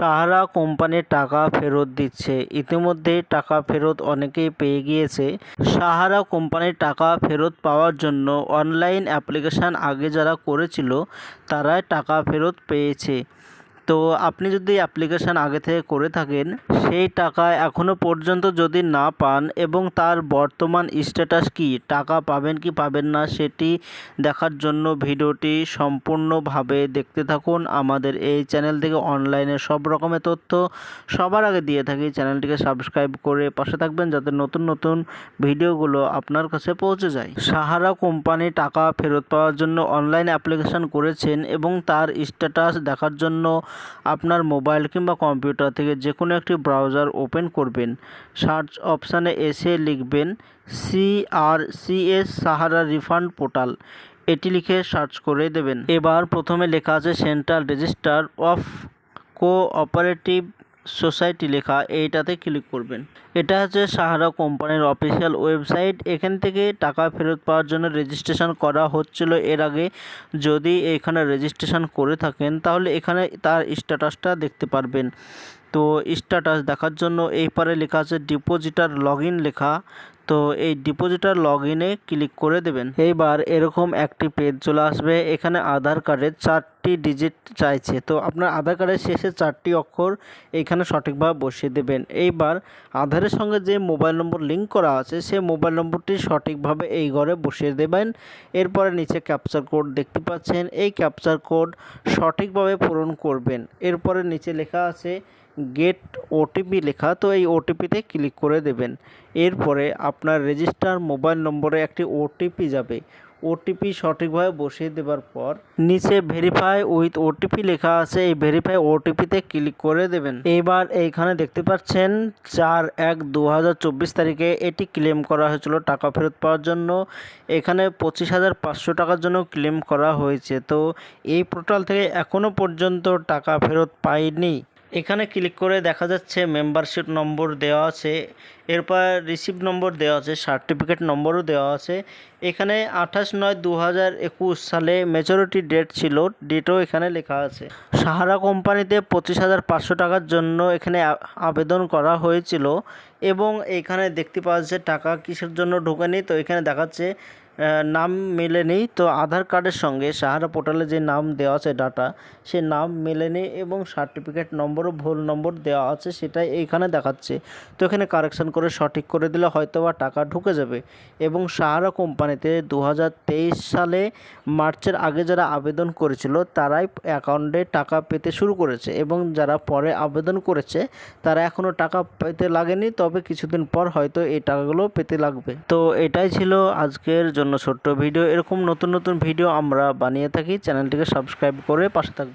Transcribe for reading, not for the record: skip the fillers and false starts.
Sahara company টাকা ফেরত দিচ্ছে। ইতিমধ্যে টাকা ফেরত অনেকেই পেয়ে গিয়েছে। সাহারা কোম্পানির টাকা ফেরত পাওয়ার জন্য অনলাইন অ্যাপ্লিকেশান আগে যারা করেছিল তারাই টাকা ফেরত পেয়েছে। তো আপনি যদি অ্যাপ্লিকেশান আগে থেকে করে থাকেন, সেই টাকা এখনও পর্যন্ত যদি না পান এবং তার বর্তমান স্ট্যাটাস কি, টাকা পাবেন কি পাবেন না সেটি দেখার জন্য ভিডিওটি সম্পূর্ণভাবে দেখতে থাকুন। আমাদের এই চ্যানেল থেকে অনলাইনে সব রকমের তথ্য সবার আগে দিয়ে থাকি। চ্যানেলটিকে সাবস্ক্রাইব করে পাশে থাকবেন যাতে নতুন নতুন ভিডিওগুলো আপনার কাছে পৌঁছে যায়। সাহারা কোম্পানি টাকা ফেরত পাওয়ার জন্য অনলাইন অ্যাপ্লিকেশান করেছেন এবং তার স্ট্যাটাস দেখার জন্য আপনার মোবাইল কিংবা কম্পিউটার থেকে যে কোনো একটি ব্রাউজার ওপেন করবেন। সার্চ অপশানে এসে লিখবেন CRCS সাহারা রিফান্ড পোর্টাল, এটি লিখে সার্চ করে দেবেন। এবার প্রথমে লেখা আছে central register of cooperative society লেখা, এইটাতে ক্লিক করবেন। এটা হচ্ছে সাহারা কোম্পানির অফিসিয়াল ওয়েবসাইট। এখান থেকে টাকা ফেরত পাওয়ার জন্য রেজিস্ট্রেশন করা হচ্ছিল এর আগে। যদি এখানে রেজিস্ট্রেশন করে থাকেন তাহলে এখানে তার স্ট্যাটাসটা দেখতে পারবেন। তো স্ট্যাটাস দেখার জন্য এই পারে লেখা আছে ডিপোজিটার লগইন লেখা, তো এই ডিপোজিটার লগইনে ক্লিক করে দেবেন। এইবার এরকম একটি পেজ চলে আসবে। এখানে আধার কার্ডের 4টি ডিজিট চাইছে, তো আপনার আধার কার্ডের শেষে 4টি অক্ষর এইখানে সঠিকভাবে বসিয়ে দেবেন। এইবার আধারের সঙ্গে যে মোবাইল নম্বর লিঙ্ক করা আছে সেই মোবাইল নম্বরটি সঠিকভাবে এই ঘরে বসিয়ে দেবেন। এরপরে নিচে ক্যাপচার কোড দেখতে পাচ্ছেন, এই ক্যাপচার কোড সঠিকভাবে পূরণ করবেন। এরপরে নিচে লেখা আছে গেট ওটিপি লেখা, তো এই ওটিপিতে ক্লিক করে দেবেন। এরপরে আপনার রেজিস্টার মোবাইল নম্বরে একটি ওটিপি যাবে। ওটিপি সঠিকভাবে বসিয়ে দেওয়ার পর নিচে ভেরিফাই উইথ ওটিপি লেখা আছে, এই ভেরিফাই ওটিপিতে ক্লিক করে দেবেন। এইবার এইখানে দেখতে পাচ্ছেন 4/1/2024 তারিখে এটি ক্লেম করা হয়েছিল টাকা ফেরত পাওয়ার জন্য। এখানে 25,500 টাকার জন্য ক্লেম করা হয়েছে। তো এই পোর্টাল থেকে এখনও পর্যন্ত টাকা ফেরত পাইনি। এখানে ক্লিক করে দেখা যাচ্ছে মেম্বারশিপ নম্বর দেওয়া আছে, এরপর রিসিভ নম্বর দেওয়া আছে, সার্টিফিকেট নম্বরও দেওয়া আছে। এখানে 28/9/2021 সালে ম্যাচুরিটি ডেট ছিল, ডেটও এখানে লেখা আছে। সাহারা কোম্পানিতে 25,500 টাকার জন্য এখানে আবেদন করা হয়েছিল এবং এখানে দেখতে পাওয়া যাচ্ছে টাকা কিসের জন্য ঢোকেনি। তো এখানে দেখাচ্ছে নাম মেলেনি, তো আধার কার্ডের সঙ্গে সাহারা পোর্টালে যে নাম দেওয়া আছে ডাটা, সে নাম মেলেনি এবং সার্টিফিকেট নম্বরও ভুল নম্বর দেওয়া আছে, সেটাই এইখানে দেখাচ্ছে। তো এখানে কারেকশান করে সঠিক করে দিলে হয়তো বা টাকা ঢুকে যাবে। এবং সাহারা কোম্পানিতে 2023 সালে মার্চের আগে যারা আবেদন করেছিল তারাই অ্যাকাউন্টে টাকা পেতে শুরু করেছে এবং যারা পরে আবেদন করেছে তারা এখনও টাকা পেতে লাগেনি, তবে কিছুদিন পর হয়তো এই টাকাগুলো পেতে লাগবে। তো এটাই ছিল আজকের জন্য ছোট্ট ভিডিও। এরকম নতুন নতুন ভিডিও আমরা বানিয়ে থাকি, চ্যানেলটিকে সাবস্ক্রাইব করে পাশে থাকবেন।